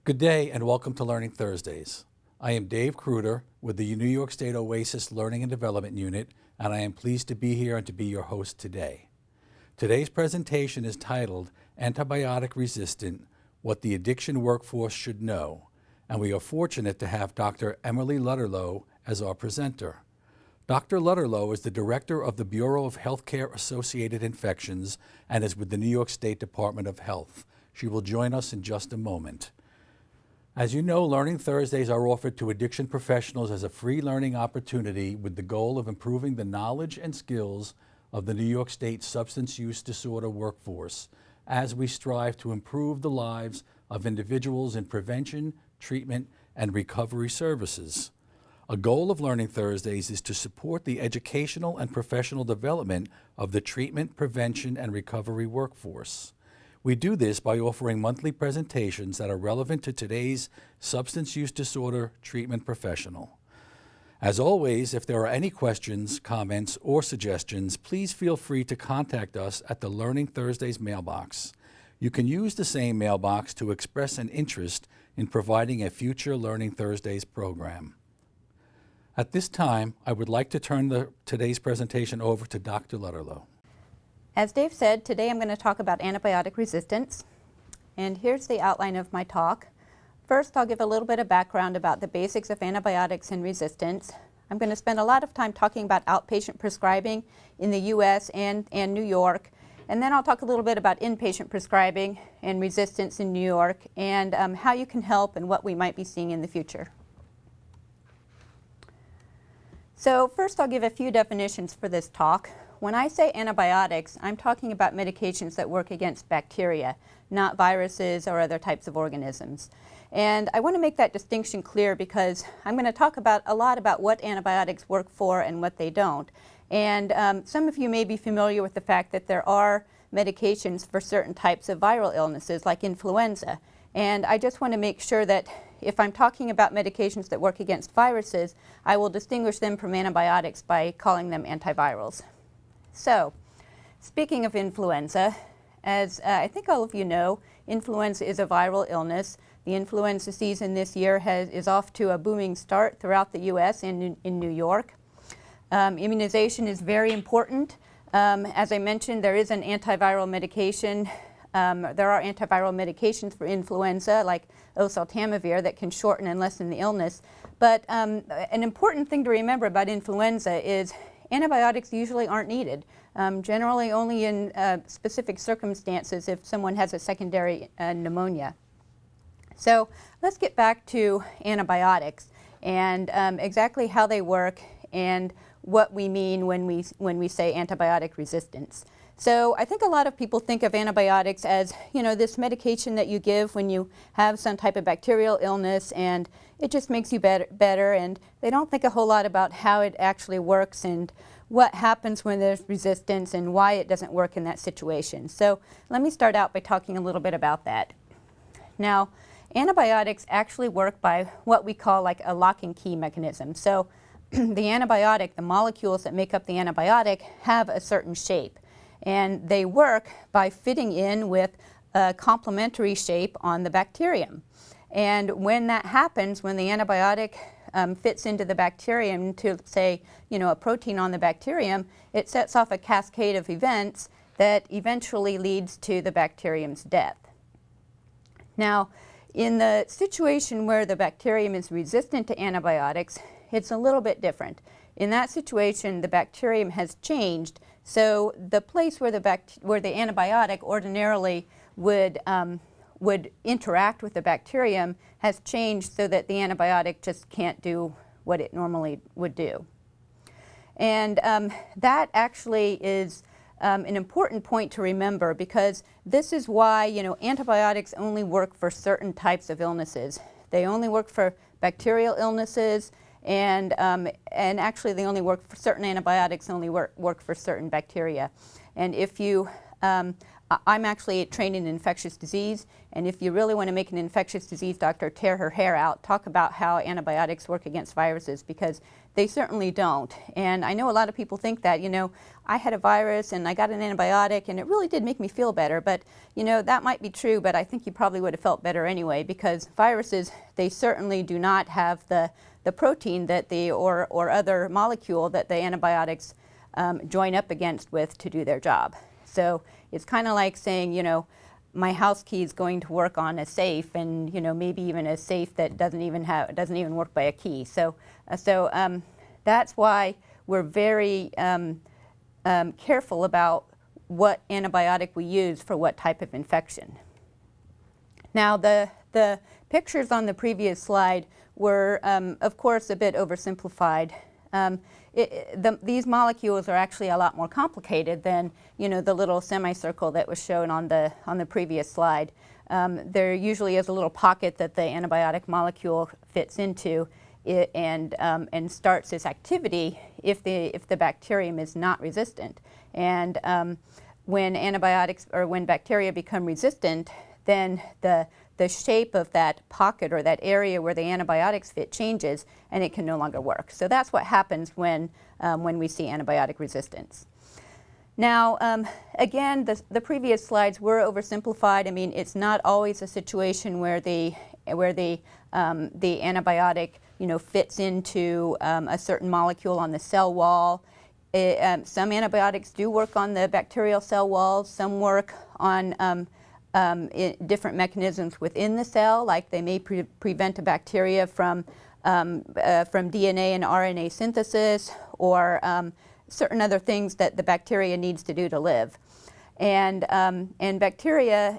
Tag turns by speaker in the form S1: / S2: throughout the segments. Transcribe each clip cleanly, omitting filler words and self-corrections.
S1: Good day and welcome to Learning Thursdays. I am Dave Kruder with the New York State OASAS Learning and Development Unit, and I am pleased to be here and to be your host today. Today's presentation is titled Antibiotic Resistant, What the Addiction Workforce Should Know, and we are fortunate to have Dr. Emily Lutterloh as our presenter. Dr. Lutterloh is the Director of the Bureau of Healthcare Associated Infections and is with the New York State Department of Health. She will join us in just a moment. As you know, Learning Thursdays are offered to addiction professionals as a free learning opportunity with the goal of improving the knowledge and skills of the New York State substance use disorder workforce as we strive to improve the lives of individuals in prevention, treatment, and recovery services. A goal of Learning Thursdays is to support the educational and professional development of the treatment, prevention, and recovery workforce. We do this by offering monthly presentations that are relevant to today's substance use disorder treatment professional. As always, if there are any questions, comments, or suggestions, please feel free to contact us at the Learning Thursdays mailbox. You can use the same mailbox to express an interest in providing a future Learning Thursdays program. At this time, I would like to turn today's presentation over to Dr. Lutterloh.
S2: As Dave said, today I'm going to talk about antibiotic resistance. And here's the outline of my talk. First, I'll give a little bit of background about the basics of antibiotics and resistance. I'm going to spend a lot of time talking about outpatient prescribing in the U.S. and New York. And then I'll talk a little bit about inpatient prescribing and resistance in New York and how you can help and what we might be seeing in the future. So first, I'll give a few definitions for this talk. When I say antibiotics, I'm talking about medications that work against bacteria, not viruses or other types of organisms. And I want to make that distinction clear because I'm going to talk a lot about what antibiotics work for and what they don't. And some of you may be familiar with the fact that there are medications for certain types of viral illnesses like influenza. And I just want to make sure that if I'm talking about medications that work against viruses, I will distinguish them from antibiotics by calling them antivirals. So, speaking of influenza, as I think all of you know, influenza is a viral illness. The influenza season this year is off to a booming start throughout the U.S. and in New York. Immunization is very important. As I mentioned, there is an antiviral medication. There are antiviral medications for influenza, like oseltamivir, that can shorten and lessen the illness. But an important thing to remember about influenza is antibiotics usually aren't needed, generally only in specific circumstances if someone has a secondary pneumonia. So let's get back to antibiotics and exactly how they work and what we mean when we say antibiotic resistance. So I think a lot of people think of antibiotics as, this medication that you give when you have some type of bacterial illness and it just makes you better, and they don't think a whole lot about how it actually works and what happens when there's resistance and why it doesn't work in that situation. So let me start out by talking a little bit about that. Now, antibiotics actually work by what we call like a lock and key mechanism. So the antibiotic, the molecules that make up the antibiotic, have a certain shape. And they work by fitting in with a complementary shape on the bacterium. And when that happens, when the antibiotic fits into the bacterium to, say, a protein on the bacterium, it sets off a cascade of events that eventually leads to the bacterium's death. Now, in the situation where the bacterium is resistant to antibiotics, it's a little bit different. In that situation, the bacterium has changed, so the place where the antibiotic ordinarily would interact with the bacterium has changed so that the antibiotic just can't do what it normally would do. And that actually is an important point to remember, because this is why antibiotics only work for certain types of illnesses. They only work for bacterial illnesses, and actually they only work for certain antibiotics, only work for certain bacteria. And if you I'm actually trained in infectious disease, and if you really want to make an infectious disease doctor tear her hair out, talk about how antibiotics work against viruses, because they certainly don't. And I know a lot of people think that, you know, I had a virus and I got an antibiotic and it really did make me feel better, but you know, that might be true, but I think you probably would have felt better anyway, because viruses, they certainly do not have the protein that or other molecule that the antibiotics join up against with to do their job. So it's kind of like saying, you know, my house key is going to work on a safe, and you know, maybe even a safe that doesn't even work by a key. So that's why we're very careful about what antibiotic we use for what type of infection. Now the pictures on the previous slide were, of course, a bit oversimplified. These molecules are actually a lot more complicated than, you know, the little semicircle that was shown on the previous slide. There usually is a little pocket that the antibiotic molecule fits into and starts its activity if the bacterium is not resistant. And when bacteria become resistant, then the shape of that pocket or that area where the antibiotics fit changes, and it can no longer work. So that's what happens when we see antibiotic resistance. Now, again, the previous slides were oversimplified. I mean, it's not always a situation where the antibiotic, you know, fits into a certain molecule on the cell wall. Some antibiotics do work on the bacterial cell walls. Some work on different mechanisms within the cell, like they may prevent a bacteria from DNA and RNA synthesis, or certain other things that the bacteria needs to do to live. And bacteria,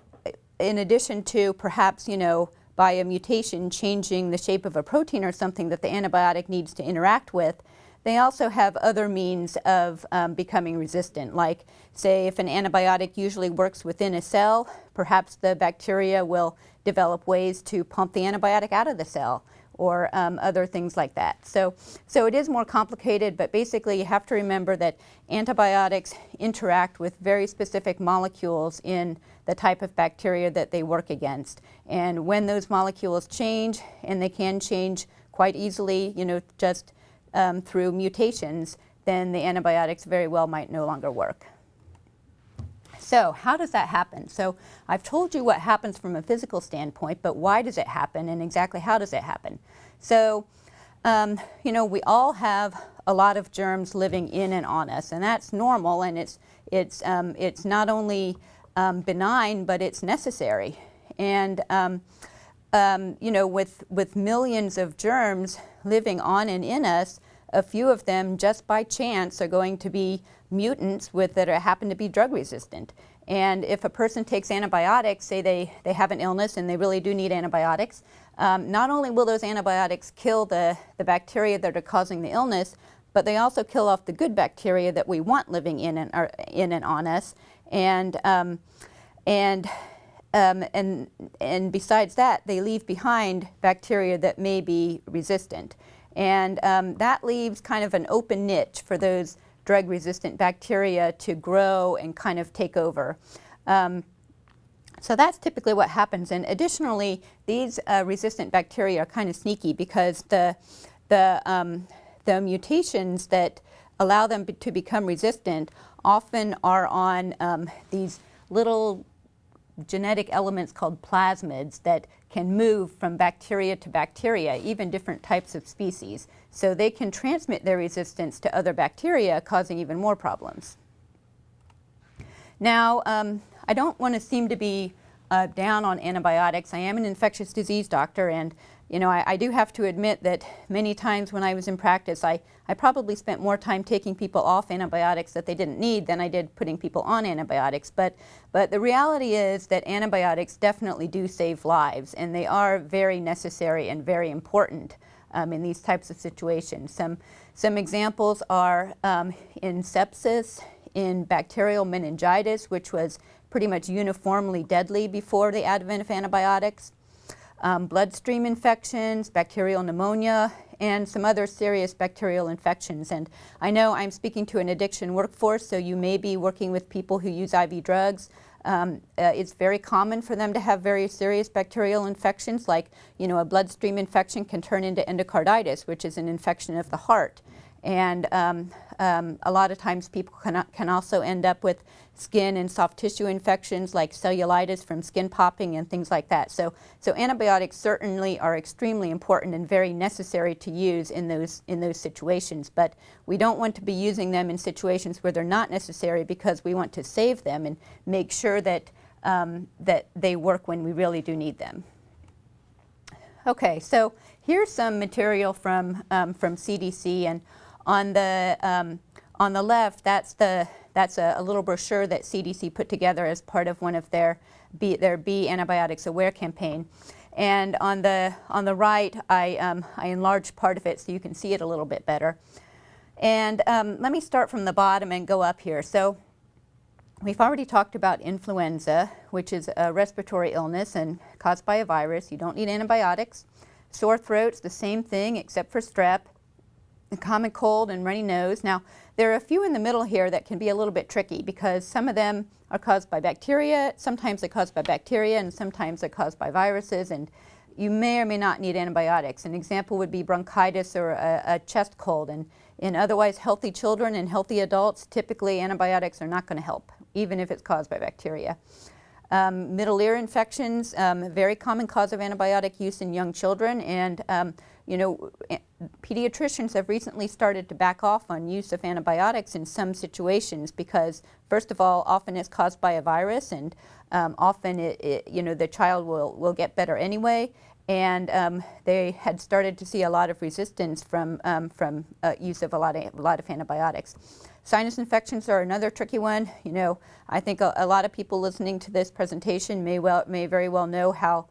S2: in addition to perhaps, you know, by a mutation changing the shape of a protein or something that the antibiotic needs to interact with, they also have other means of becoming resistant. Like, say, if an antibiotic usually works within a cell, perhaps the bacteria will develop ways to pump the antibiotic out of the cell, or other things like that. So it is more complicated, but basically you have to remember that antibiotics interact with very specific molecules in the type of bacteria that they work against. And when those molecules change, and they can change quite easily, you know, just through mutations, then the antibiotics very well might no longer work. So how does that happen? So I've told you what happens from a physical standpoint, but why does it happen, and exactly how does it happen? So, you know, we all have a lot of germs living in and on us, and that's normal, and it's not only benign, but it's necessary. And you know, with millions of germs living on and in us, a few of them just by chance are going to be mutants that happen to be drug resistant. And if a person takes antibiotics, say they have an illness and they really do need antibiotics, not only will those antibiotics kill the bacteria that are causing the illness, but they also kill off the good bacteria that we want living in and on us. And besides that, they leave behind bacteria that may be resistant. And that leaves kind of an open niche for those drug-resistant bacteria to grow and kind of take over. So that's typically what happens. And additionally, these resistant bacteria are kind of sneaky, because the mutations that allow them to become resistant often are on these little genetic elements called plasmids that can move from bacteria to bacteria, even different types of species. So they can transmit their resistance to other bacteria, causing even more problems. Now, I don't want to seem to be down on antibiotics. I am an infectious disease doctor, and you know, I do have to admit that many times when I was in practice, I probably spent more time taking people off antibiotics that they didn't need than I did putting people on antibiotics. But the reality is that antibiotics definitely do save lives, and they are very necessary and very important in these types of situations. Some examples are in sepsis, in bacterial meningitis, which was pretty much uniformly deadly before the advent of antibiotics. Bloodstream infections, bacterial pneumonia, and some other serious bacterial infections. And I know I'm speaking to an addiction workforce, so you may be working with people who use IV drugs. It's very common for them to have very serious bacterial infections, like a bloodstream infection can turn into endocarditis, which is an infection of the heart. And a lot of times people can also end up with skin and soft tissue infections like cellulitis from skin popping and things like that. So antibiotics certainly are extremely important and very necessary to use in those situations. But we don't want to be using them in situations where they're not necessary, because we want to save them and make sure that that they work when we really do need them. Okay, so here's some material from CDC, and on the left, that's a little brochure that CDC put together as part of one of their Be Antibiotics Aware campaign. And on the right, I enlarged part of it so you can see it a little bit better. And let me start from the bottom and go up here. So we've already talked about influenza, which is a respiratory illness and caused by a virus. You don't need antibiotics. Sore throat's the same thing except for strep. The common cold and runny nose. Now, there are a few in the middle here that can be a little bit tricky, because some of them are caused by bacteria, sometimes they're caused by bacteria, and sometimes they're caused by viruses, and you may or may not need antibiotics. An example would be bronchitis or a chest cold, and in otherwise healthy children and healthy adults, typically antibiotics are not going to help, even if it's caused by bacteria. Middle ear infections, a very common cause of antibiotic use in young children, and pediatricians have recently started to back off on use of antibiotics in some situations, because, first of all, often it's caused by a virus, and often the child will get better anyway, and they had started to see a lot of resistance from use of a lot of antibiotics. Sinus infections are another tricky one. I think a lot of people listening to this presentation may very well know how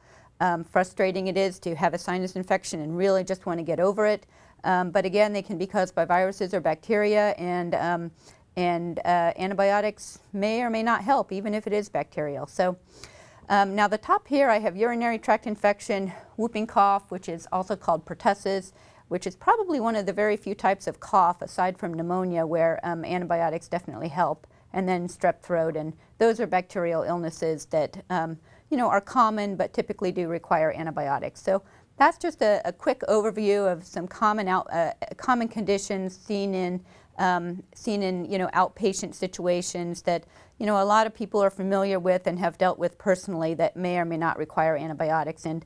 S2: frustrating it is to have a sinus infection and really just want to get over it. But again, they can be caused by viruses or bacteria, and antibiotics may or may not help, even if it is bacterial. So now the top here, I have urinary tract infection, whooping cough, which is also called pertussis, which is probably one of the very few types of cough, aside from pneumonia, where antibiotics definitely help, and then strep throat, and those are bacterial illnesses that are common but typically do require antibiotics. So that's just a quick overview of some common conditions seen in outpatient situations that a lot of people are familiar with and have dealt with personally, that may or may not require antibiotics. And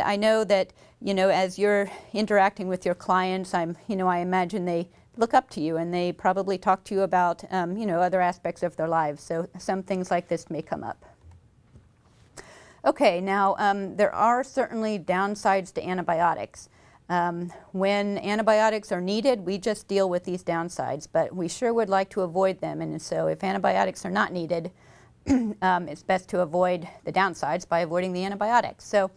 S2: I know that as you're interacting with your clients, I imagine they look up to you, and they probably talk to you about other aspects of their lives. So some things like this may come up. Okay, now there are certainly downsides to antibiotics. When antibiotics are needed, we just deal with these downsides, but we sure would like to avoid them. And so if antibiotics are not needed, it's best to avoid the downsides by avoiding the antibiotics. So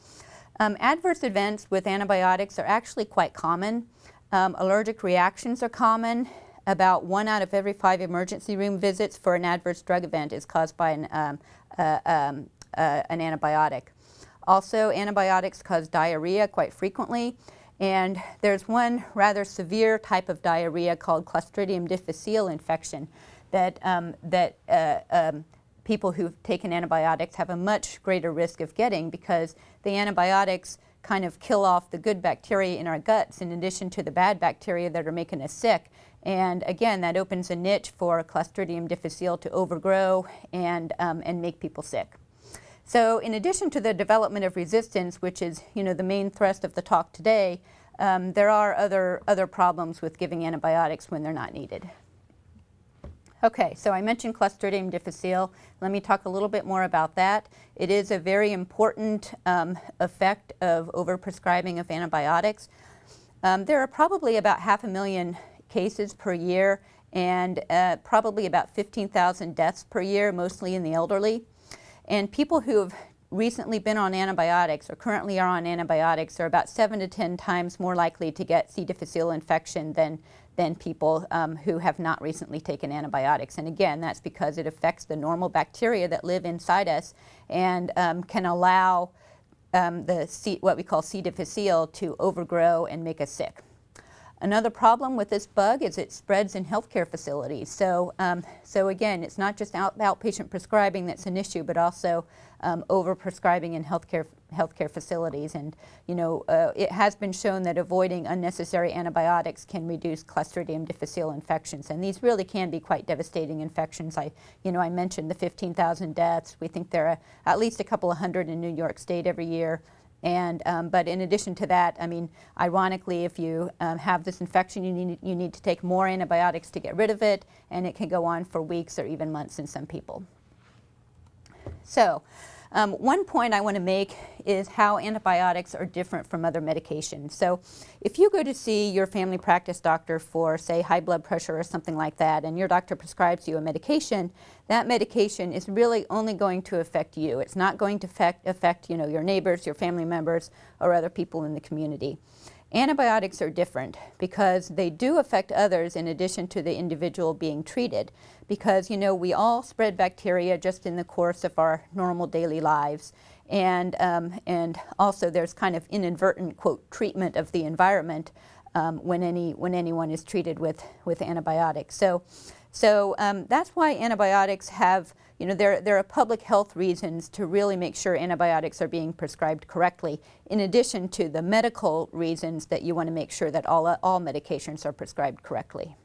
S2: adverse events with antibiotics are actually quite common. Allergic reactions are common. About 1 out of every 5 emergency room visits for an adverse drug event is caused by an antibiotic. Also, antibiotics cause diarrhea quite frequently, and there's one rather severe type of diarrhea called Clostridium difficile infection that people who've taken antibiotics have a much greater risk of getting, because the antibiotics kind of kill off the good bacteria in our guts in addition to the bad bacteria that are making us sick. And again, that opens a niche for Clostridium difficile to overgrow and make people sick. So in addition to the development of resistance, which is the main thrust of the talk today, there are other problems with giving antibiotics when they're not needed. Okay, so I mentioned Clostridium difficile. Let me talk a little bit more about that. It is a very important effect of overprescribing of antibiotics. There are probably about 500,000 cases per year, and probably about 15,000 deaths per year, mostly in the elderly. And people who have recently been on antibiotics or currently are on antibiotics are about 7 to 10 times more likely to get C. difficile infection than people who have not recently taken antibiotics. And again, that's because it affects the normal bacteria that live inside us and can allow what we call C. difficile to overgrow and make us sick. Another problem with this bug is it spreads in healthcare facilities. So again, it's not just outpatient prescribing that's an issue, but also over-prescribing in healthcare facilities. And it has been shown that avoiding unnecessary antibiotics can reduce Clostridium difficile infections, and these really can be quite devastating infections. I mentioned the 15,000 deaths. We think there are at least a couple of hundred in New York State every year. And but in addition to that, I mean, ironically, if you have this infection, you need to take more antibiotics to get rid of it, and it can go on for weeks or even months in some people. So one point I want to make is how antibiotics are different from other medications. So if you go to see your family practice doctor for, say, high blood pressure or something like that, and your doctor prescribes you a medication, that medication is really only going to affect you. It's not going to affect your neighbors, your family members, or other people in the community. Antibiotics are different because they do affect others in addition to the individual being treated, because we all spread bacteria just in the course of our normal daily lives, and also there's kind of inadvertent, quote, treatment of the environment when anyone is treated with antibiotics. So that's why antibiotics have, there are public health reasons to really make sure antibiotics are being prescribed correctly, in addition to the medical reasons that you want to make sure that all medications are prescribed correctly.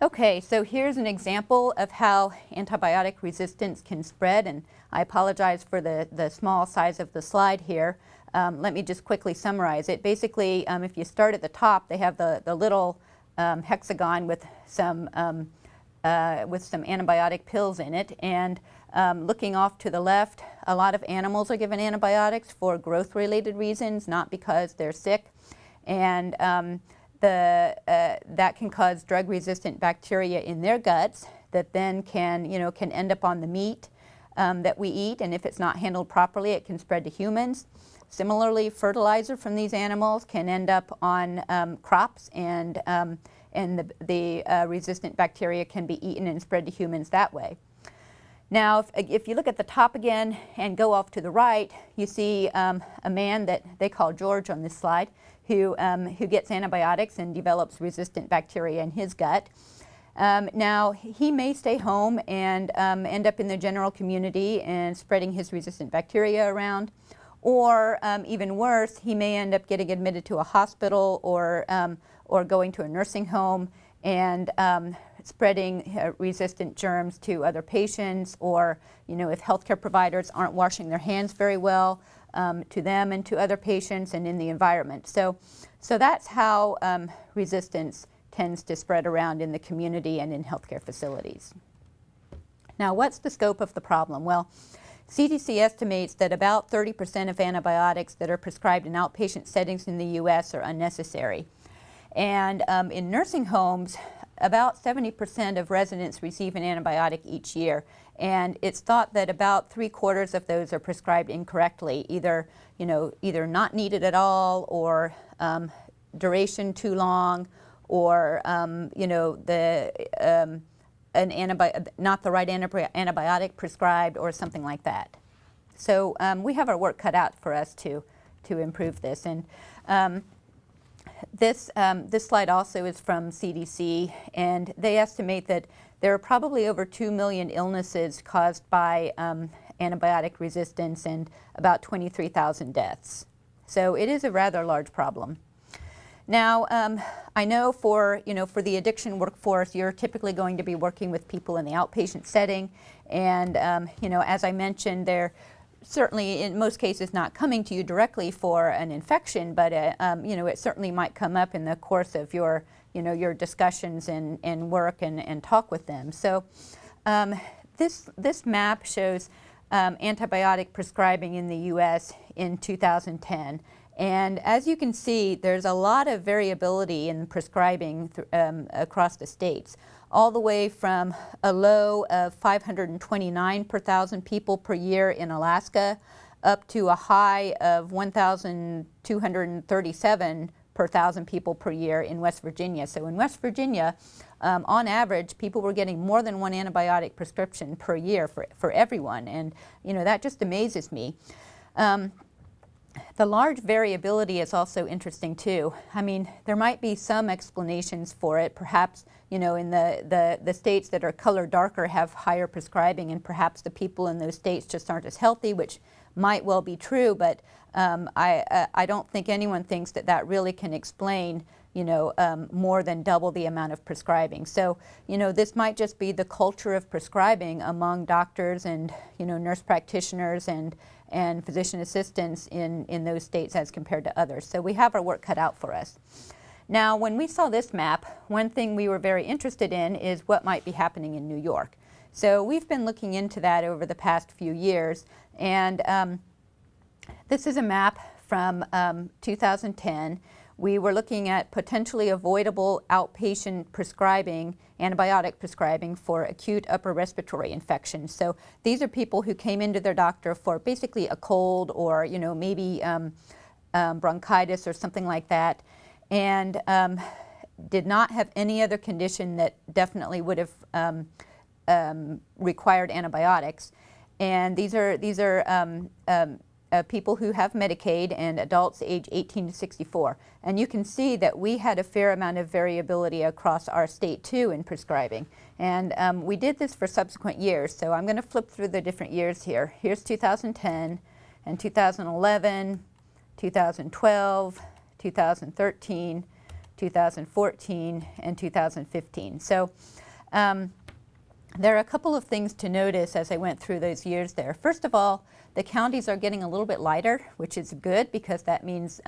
S2: Okay, so here's an example of how antibiotic resistance can spread, and I apologize for the small size of the slide here. Let me just quickly summarize it. Basically, if you start at the top, they have the little hexagon with some antibiotic pills in it, and looking off to the left, a lot of animals are given antibiotics for growth-related reasons, not because they're sick, and that can cause drug-resistant bacteria in their guts that then can end up on the meat that we eat, and if it's not handled properly, it can spread to humans. Similarly, fertilizer from these animals can end up on crops, and the resistant bacteria can be eaten and spread to humans that way. Now, if you look at the top again and go off to the right, you see a man that they call George on this slide, who gets antibiotics and develops resistant bacteria in his gut. Now, he may stay home and end up in the general community and spreading his resistant bacteria around. Or even worse, he may end up getting admitted to a hospital or going to a nursing home and spreading resistant germs to other patients, or if healthcare providers aren't washing their hands very well, to them and to other patients and in the environment. So that's how resistance tends to spread around in the community and in healthcare facilities. Now, what's the scope of the problem? Well, CDC estimates that about 30% of antibiotics that are prescribed in outpatient settings in the U.S. are unnecessary. And in nursing homes, about 70% of residents receive an antibiotic each year. And it's thought that about 3/4 of those are prescribed incorrectly, either not needed at all, or duration too long, or not the right antibiotic prescribed, or something like that. So we have our work cut out for us to improve this. And this slide also is from CDC, and they estimate that there are probably over 2 million illnesses caused by antibiotic resistance and about 23,000 deaths. So it is a rather large problem. Now, I know for the addiction workforce, you're typically going to be working with people in the outpatient setting, and as I mentioned, they're certainly in most cases not coming to you directly for an infection, but it certainly might come up in the course of your discussions and work and talk with them. So this map shows antibiotic prescribing in the U.S. in 2010. And as you can see, there's a lot of variability in prescribing across the states, all the way from a low of 529 per thousand people per year in Alaska up to a high of 1,237 per thousand people per year in West Virginia. So in West Virginia, on average, people were getting more than one antibiotic prescription per year for everyone, and that just amazes me. The large variability is also interesting too. I mean, there might be some explanations for it. Perhaps, in the states that are colored darker have higher prescribing, and perhaps the people in those states just aren't as healthy, which might well be true, but I don't think anyone thinks that that really can explain more than double the amount of prescribing. So, this might just be the culture of prescribing among doctors and, nurse practitioners and physician assistants in those states as compared to others. So we have our work cut out for us. Now, when we saw this map, one thing we were very interested in is what might be happening in New York. So we've been looking into that over the past few years, and this is a map from 2010. We were looking at potentially avoidable outpatient prescribing, antibiotic prescribing for acute upper respiratory infections. So these are people who came into their doctor for basically a cold or, maybe bronchitis or something like that, and did not have any other condition that definitely would have required antibiotics. And these are people who have Medicaid and adults age 18 to 64. And you can see that we had a fair amount of variability across our state too in prescribing. And we did this for subsequent years. So I'm going to flip through the different years here. Here's 2010 and 2011, 2012, 2013, 2014, and 2015. So there are a couple of things to notice as I went through those years there. First of all, the counties are getting a little bit lighter, which is good because that means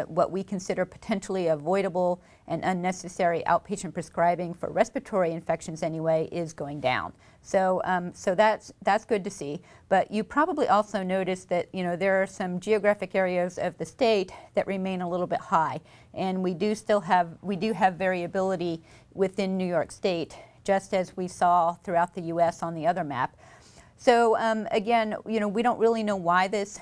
S2: what we consider potentially avoidable and unnecessary outpatient prescribing for respiratory infections anyway is going down. So, so that's good to see. But you probably also noticed that there are some geographic areas of the state that remain a little bit high, and we do have variability within New York State, just as we saw throughout the U.S. on the other map. So again, we don't really know why this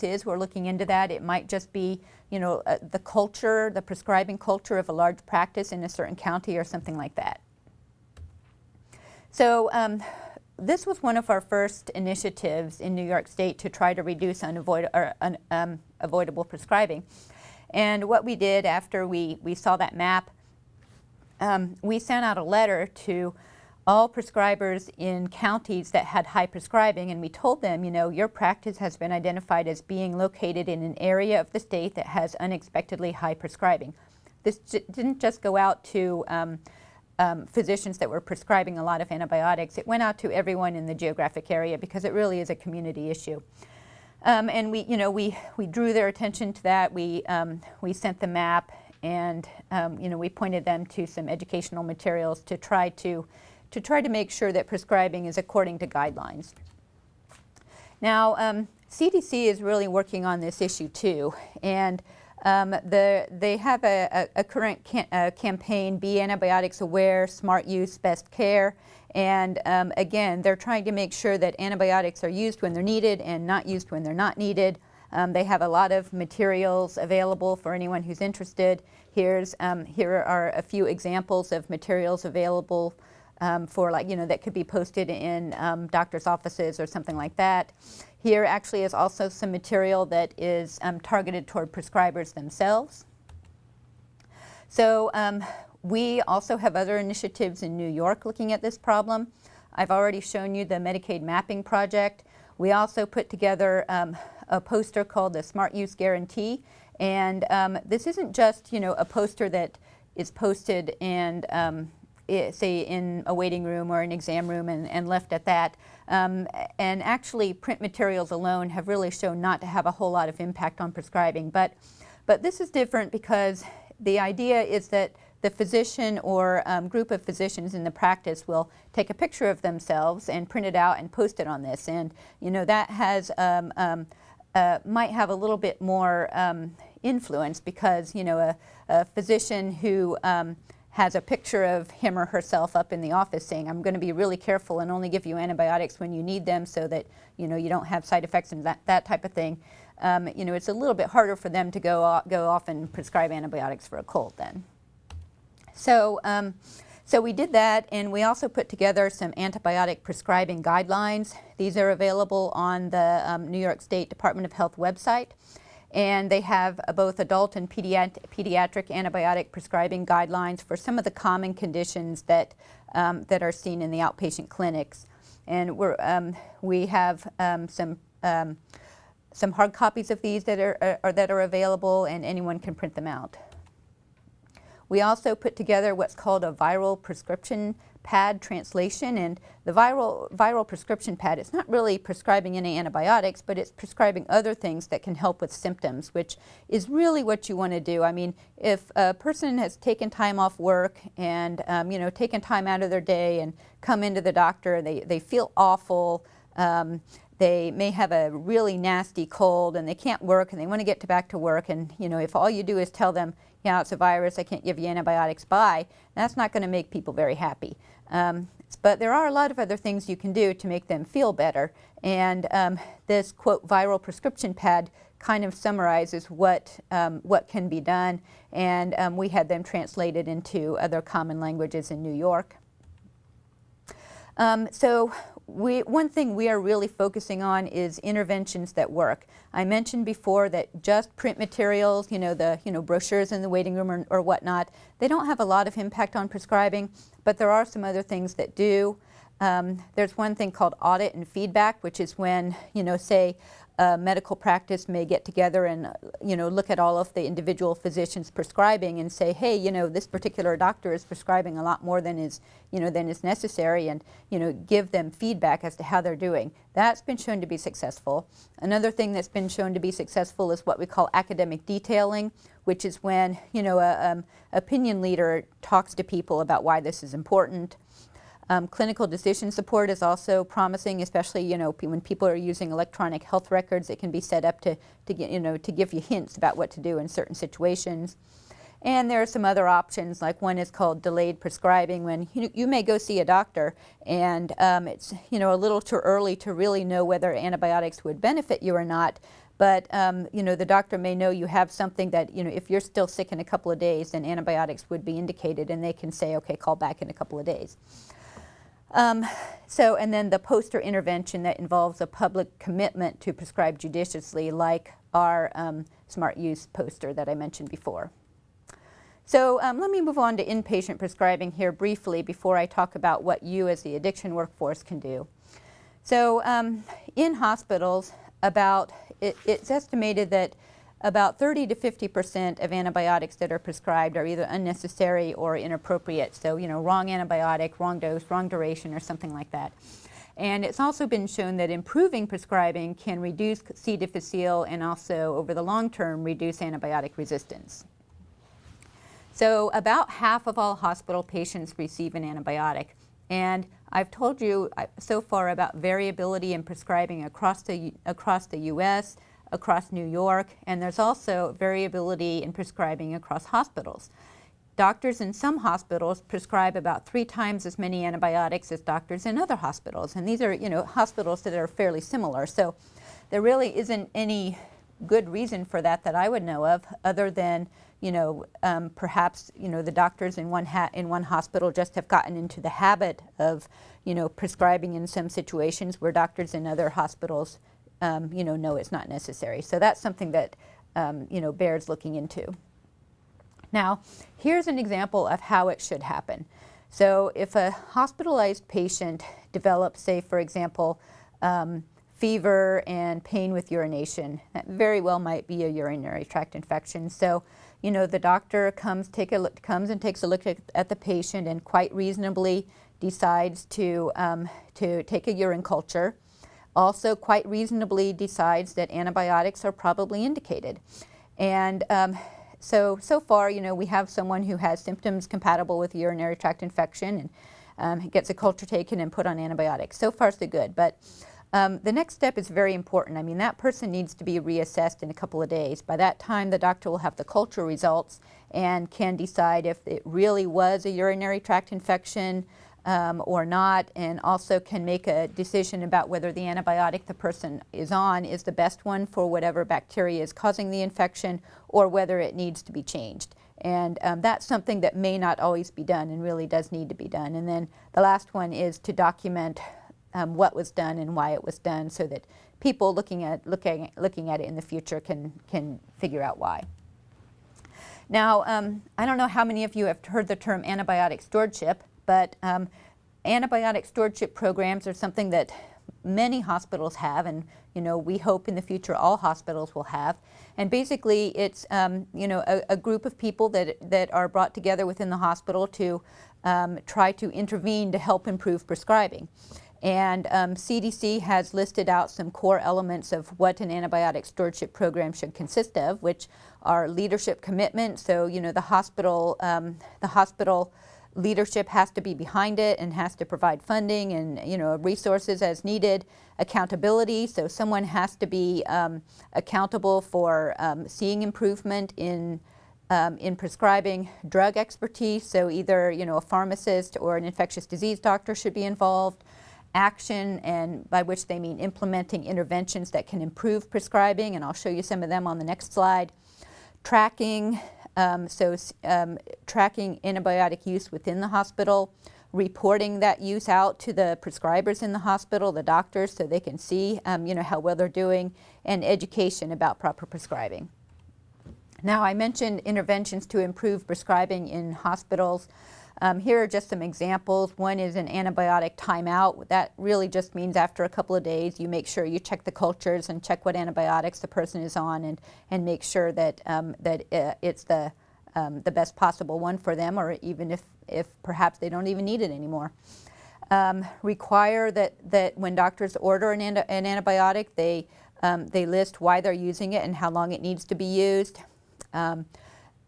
S2: is. We're looking into that. It might just be, the culture, the prescribing culture of a large practice in a certain county or something like that. So this was one of our first initiatives in New York State to try to reduce avoidable prescribing. And what we did after we saw that map, we sent out a letter to all prescribers in counties that had high prescribing, and we told them, your practice has been identified as being located in an area of the state that has unexpectedly high prescribing. This didn't just go out to physicians that were prescribing a lot of antibiotics. It went out to everyone in the geographic area because it really is a community issue. And we drew their attention to that. We sent the map, and we pointed them to some educational materials to try to make sure that prescribing is according to guidelines. Now, CDC is really working on this issue too, and they have a current campaign, Be Antibiotics Aware, Smart Use, Best Care, and again, they're trying to make sure that antibiotics are used when they're needed and not used when they're not needed. They have a lot of materials available for anyone who's interested. Here are a few examples of materials available for that could be posted in doctor's offices or something like that. Here actually is also some material that is targeted toward prescribers themselves. So we also have other initiatives in New York looking at this problem. I've already shown you the Medicaid mapping project. We also put together a poster called the Smart Use Guarantee, and this isn't just a poster that is posted and say in a waiting room or an exam room and left at that. And actually print materials alone have really shown not to have a whole lot of impact on prescribing. But this is different because the idea is that the physician or group of physicians in the practice will take a picture of themselves and print it out and post it on this. And that has might have a little bit more influence because a physician who has a picture of him or herself up in the office saying, I'm going to be really careful and only give you antibiotics when you need them so that you don't have side effects and that type of thing. It's a little bit harder for them to go off and prescribe antibiotics for a cold then. So we did that, and we also put together some antibiotic prescribing guidelines. These are available on the New York State Department of Health website. And they have both adult and pediatric antibiotic prescribing guidelines for some of the common conditions that, that are seen in the outpatient clinics. And we have some hard copies of these that are available, and anyone can print them out. We also put together what's called a viral prescription pad translation, and the viral prescription pad is not really prescribing any antibiotics, but it's prescribing other things that can help with symptoms, which is really what you want to do. I mean, if a person has taken time off work and taken time out of their day and come into the doctor and they feel awful, they may have a really nasty cold and they can't work and they want to get back to work, and if all you do is tell them, yeah, it's a virus, I can't give you antibiotics, bye, that's not going to make people very happy. But there are a lot of other things you can do to make them feel better, and this, quote, viral prescription pad kind of summarizes what can be done, and we had them translated into other common languages in New York. So one thing we are really focusing on is interventions that work. I mentioned before that just print materials, the brochures in the waiting room or whatnot, they don't have a lot of impact on prescribing, but there are some other things that do. There's one thing called audit and feedback, which is when, say, medical practice may get together and look at all of the individual physicians prescribing and say, hey, this particular doctor is prescribing a lot more than is necessary, and give them feedback as to how they're doing. That's been shown to be successful. Another thing that's been shown to be successful is what we call academic detailing, which is when opinion leader talks to people about why this is important. Clinical decision support is also promising, especially when people are using electronic health records. It can be set up to give you hints about what to do in certain situations. And there are some other options, like one is called delayed prescribing, when you may go see a doctor and it's a little too early to really know whether antibiotics would benefit you or not. But the doctor may know you have something that if you're still sick in a couple of days, then antibiotics would be indicated, and they can say, okay, call back in a couple of days. And then the poster intervention that involves a public commitment to prescribe judiciously, like our smart use poster that I mentioned before. So let me move on to inpatient prescribing here briefly before I talk about what you as the addiction workforce can do. So in hospitals, it's estimated that about 30 to 50% of antibiotics that are prescribed are either unnecessary or inappropriate. So, wrong antibiotic, wrong dose, wrong duration, or something like that. And it's also been shown that improving prescribing can reduce C. difficile and also, over the long term, reduce antibiotic resistance. So about half of all hospital patients receive an antibiotic. And I've told you so far about variability in prescribing across the U.S., across New York, and there's also variability in prescribing across hospitals. Doctors in some hospitals prescribe about 3 times as many antibiotics as doctors in other hospitals, and these are hospitals that are fairly similar. So there really isn't any good reason for that I would know of, other than perhaps the doctors in one hospital just have gotten into the habit of prescribing in some situations where doctors in other hospitals know it's not necessary. So that's something that bears looking into. Now, here's an example of how it should happen. So if a hospitalized patient develops, say, for example, fever and pain with urination, that very well might be a urinary tract infection. So, the doctor comes and takes a look at the patient and quite reasonably decides to take a urine culture. Also quite reasonably decides that antibiotics are probably indicated. And so far, we have someone who has symptoms compatible with urinary tract infection and gets a culture taken and put on antibiotics. So far, so good. But the next step is very important. I mean, that person needs to be reassessed in a couple of days. By that time, the doctor will have the culture results and can decide if it really was a urinary tract infection or not, and also can make a decision about whether the antibiotic the person is on is the best one for whatever bacteria is causing the infection, or whether it needs to be changed. And that's something that may not always be done and really does need to be done. And then the last one is to document what was done and why it was done, so that people looking at it in the future can figure out why. Now, I don't know how many of you have heard the term antibiotic stewardship, but antibiotic stewardship programs are something that many hospitals have, and we hope in the future all hospitals will have. And basically, it's a group of people that are brought together within the hospital to try to intervene to help improve prescribing. And CDC has listed out some core elements of what an antibiotic stewardship program should consist of, which are leadership commitment. So the hospital leadership has to be behind it and has to provide funding and resources as needed. Accountability, so someone has to be accountable for seeing improvement in prescribing. Drug expertise, so either a pharmacist or an infectious disease doctor should be involved. Action, and by which they mean implementing interventions that can improve prescribing, and I'll show you some of them on the next slide. Tracking, tracking antibiotic use within the hospital, reporting that use out to the prescribers in the hospital, the doctors, so they can see how well they're doing, and education about proper prescribing. Now, I mentioned interventions to improve prescribing in hospitals. Here are just some examples. One is an antibiotic timeout. That really just means after a couple of days you make sure you check the cultures and check what antibiotics the person is on, and make sure that it's the best possible one for them, or even if perhaps they don't even need it anymore. Require that when doctors order an antibiotic, they list why they're using it and how long it needs to be used.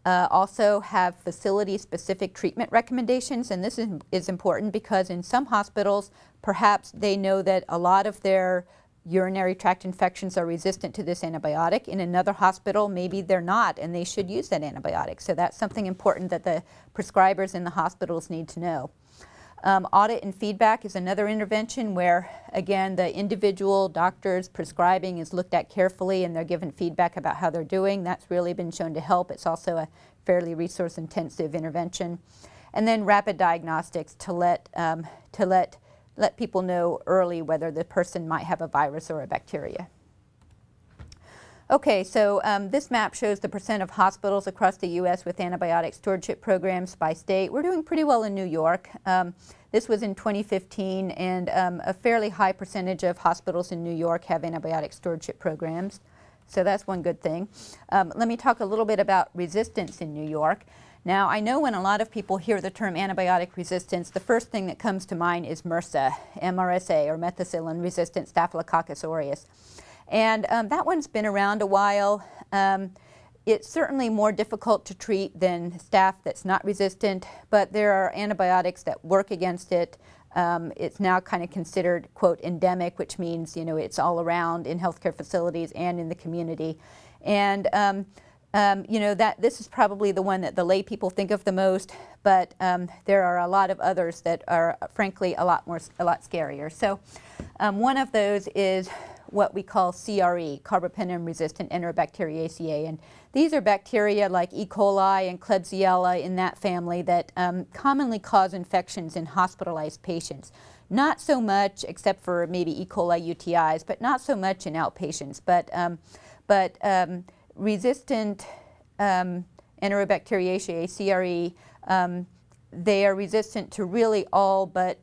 S2: Also have facility-specific treatment recommendations, and this is important because in some hospitals, perhaps they know that a lot of their urinary tract infections are resistant to this antibiotic. In another hospital, maybe they're not, and they should use that antibiotic. So that's something important that the prescribers in the hospitals need to know. Audit and feedback is another intervention where, again, the individual doctor's prescribing is looked at carefully and they're given feedback about how they're doing. That's really been shown to help. It's also a fairly resource-intensive intervention. And then rapid diagnostics to let people know early whether the person might have a virus or a bacteria. Okay, so this map shows the % of hospitals across the U.S. with antibiotic stewardship programs by state. We're doing pretty well in New York. This was in 2015, and a fairly high percentage of hospitals in New York have antibiotic stewardship programs. So that's one good thing. Let me talk a little bit about resistance in New York. Now, I know when a lot of people hear the term antibiotic resistance, the first thing that comes to mind is MRSA, MRSA, or methicillin-resistant Staphylococcus aureus. And that one's been around a while. It's certainly more difficult to treat than staph that's not resistant, but there are antibiotics that work against it. It's now kind of considered, quote, endemic, which means, it's all around in healthcare facilities and in the community. And, that this is probably the one that the lay people think of the most, but there are a lot of others that are, frankly, a lot scarier. So one of those is what we call CRE, carbapenem-resistant Enterobacteriaceae, and these are bacteria like E. coli and Klebsiella in that family that commonly cause infections in hospitalized patients. Not so much, except for maybe E. coli UTIs, but not so much in outpatients. But resistant Enterobacteriaceae, CRE, they are resistant to really all but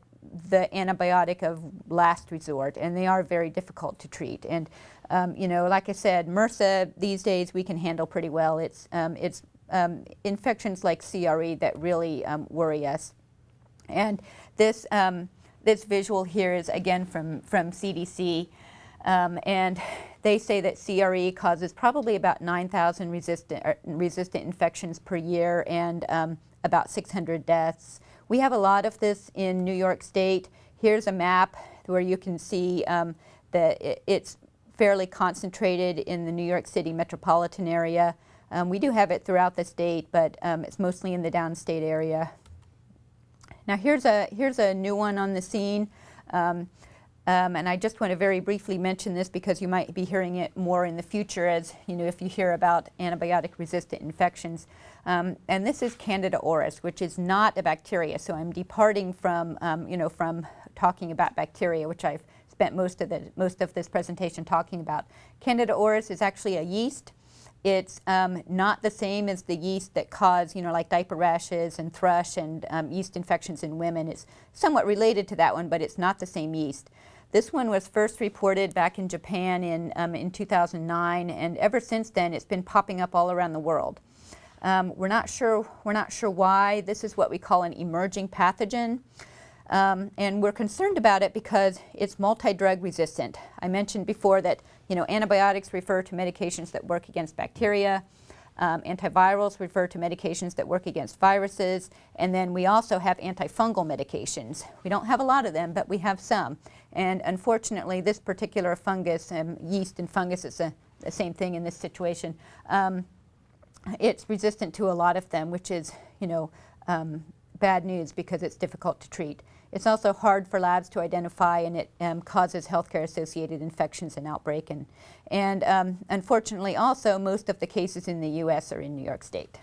S2: the antibiotic of last resort, and they are very difficult to treat. And like I said, MRSA these days we can handle pretty well. It's infections like CRE that really worry us. And this visual here is again from CDC, and they say that CRE causes probably about 9,000 resistant infections per year and about 600 deaths. We have a lot of this in New York State. Here's a map where you can see that it's fairly concentrated in the New York City metropolitan area. We do have it throughout the state, but it's mostly in the downstate area. Now here's a new one on the scene. And I just want to very briefly mention this because you might be hearing it more in the future as, if you hear about antibiotic-resistant infections. And this is Candida auris, which is not a bacteria. So I'm departing from, from talking about bacteria, which I've spent most of this presentation talking about. Candida auris is actually a yeast. It's not the same as the yeast that cause, like diaper rashes and thrush and yeast infections in women. It's somewhat related to that one, but it's not the same yeast. This one was first reported back in Japan in 2009, and ever since then it's been popping up all around the world. We're not sure why. This is what we call an emerging pathogen. And we're concerned about it because it's multi-drug resistant. I mentioned before that antibiotics refer to medications that work against bacteria. Antivirals refer to medications that work against viruses. And then we also have antifungal medications. We don't have a lot of them, but we have some. And unfortunately, this particular fungus, yeast and fungus, is the same thing in this situation. It's resistant to a lot of them, which is, bad news because it's difficult to treat. It's also hard for labs to identify, and it causes healthcare-associated infections and outbreak. And unfortunately, also, most of the cases in the U.S. are in New York State.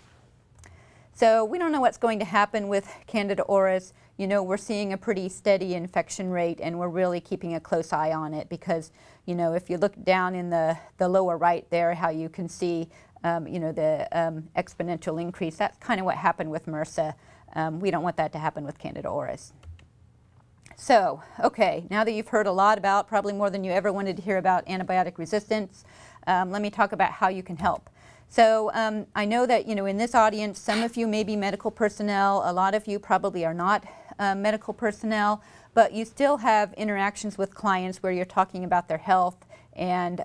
S2: So we don't know what's going to happen with Candida auris. We're seeing a pretty steady infection rate, and we're really keeping a close eye on it because, if you look down in the lower right there, how you can see, the exponential increase, that's kind of what happened with MRSA. We don't want that to happen with Candida auris. So, okay, now that you've heard a lot about, probably more than you ever wanted to hear about, antibiotic resistance, let me talk about how you can help. So I know that, in this audience, some of you may be medical personnel, a lot of you probably are not medical personnel, but you still have interactions with clients where you're talking about their health and,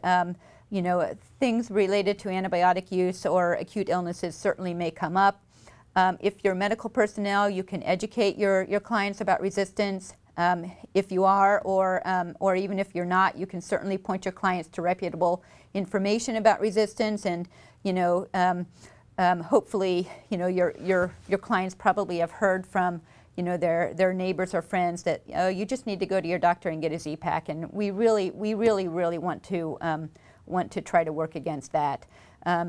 S2: things related to antibiotic use or acute illnesses certainly may come up. If you're medical personnel, you can educate your clients about resistance. If you are, or even if you're not, you can certainly point your clients to reputable information about resistance. And hopefully, your clients probably have heard from their neighbors or friends that you just need to go to your doctor and get a Z-Pak. And we really want to try to work against that.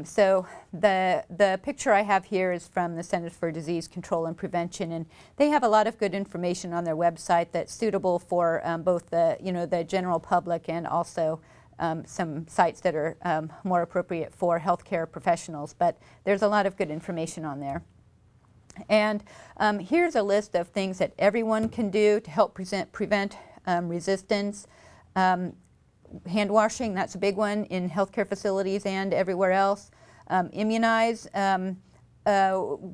S2: So the picture I have here is from the Centers for Disease Control and Prevention, and they have a lot of good information on their website that's suitable for both the general public and also some sites that are more appropriate for healthcare professionals. But there's a lot of good information on there. And here's a list of things that everyone can do to help prevent resistance. Hand washing, that's a big one in healthcare facilities and everywhere else. Immunize,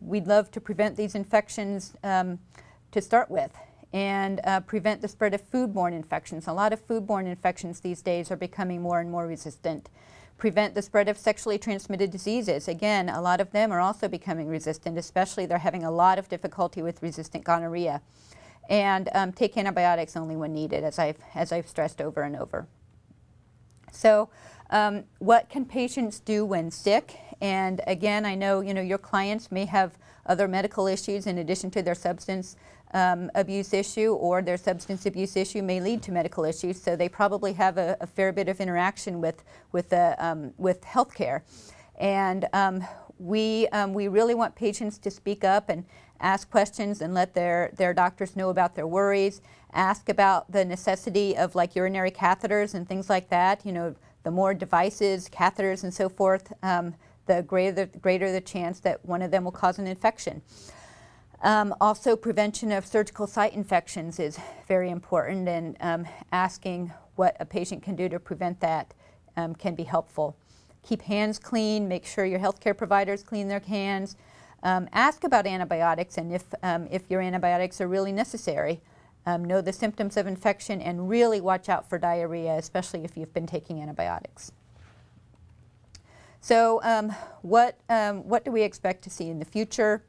S2: we'd love to prevent these infections to start with, and prevent the spread of foodborne infections. A lot of foodborne infections these days are becoming more and more resistant. Prevent the spread of sexually transmitted diseases. Again, a lot of them are also becoming resistant, especially they're having a lot of difficulty with resistant gonorrhea. And take antibiotics only when needed, as I've stressed over and over. So what can patients do when sick? And again, I know your clients may have other medical issues in addition to their substance abuse issue, or their substance abuse issue may lead to medical issues. So they probably have a fair bit of interaction with healthcare. And we really want patients to speak up and ask questions and let their doctors know about their worries. Ask about the necessity of urinary catheters and things like that. The more devices, catheters, and so forth, the greater the chance that one of them will cause an infection. Also, prevention of surgical site infections is very important, and asking what a patient can do to prevent that can be helpful. Keep hands clean. Make sure your healthcare providers clean their hands. Ask about antibiotics and if your antibiotics are really necessary. Know the symptoms of infection and really watch out for diarrhea, especially if you've been taking antibiotics. So what do we expect to see in the future?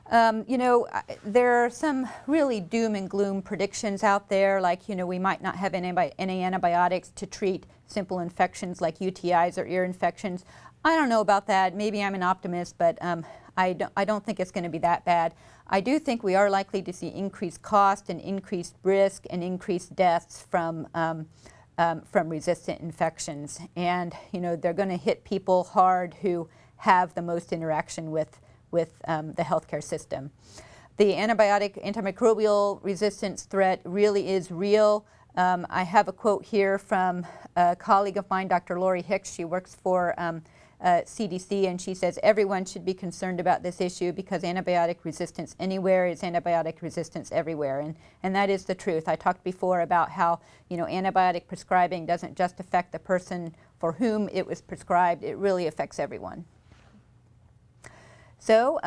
S2: There are some really doom and gloom predictions out there, like, we might not have any antibiotics to treat simple infections like UTIs or ear infections. I don't know about that. Maybe I'm an optimist, but I don't think it's going to be that bad. I do think we are likely to see increased cost and increased risk and increased deaths from resistant infections. And, they're going to hit people hard who have the most interaction with the healthcare system. The antimicrobial resistance threat really is real. I have a quote here from a colleague of mine, Dr. Lori Hicks. She works for CDC, and she says everyone should be concerned about this issue because antibiotic resistance anywhere is antibiotic resistance everywhere, and that is the truth. I talked before about how antibiotic prescribing doesn't just affect the person for whom it was prescribed, it really affects everyone. So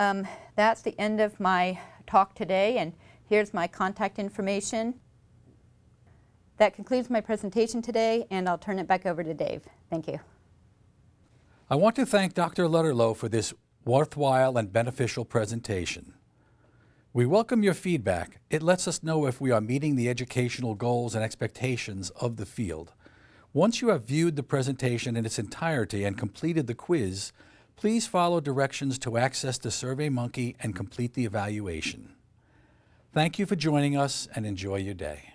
S2: that's the end of my talk today, and here's my contact information. That concludes my presentation today, and I'll turn it back over to Dave. Thank you.
S1: I want to thank Dr. Lutterloh for this worthwhile and beneficial presentation. We welcome your feedback. It lets us know if we are meeting the educational goals and expectations of the field. Once you have viewed the presentation in its entirety and completed the quiz, please follow directions to access the SurveyMonkey and complete the evaluation. Thank you for joining us, and enjoy your day.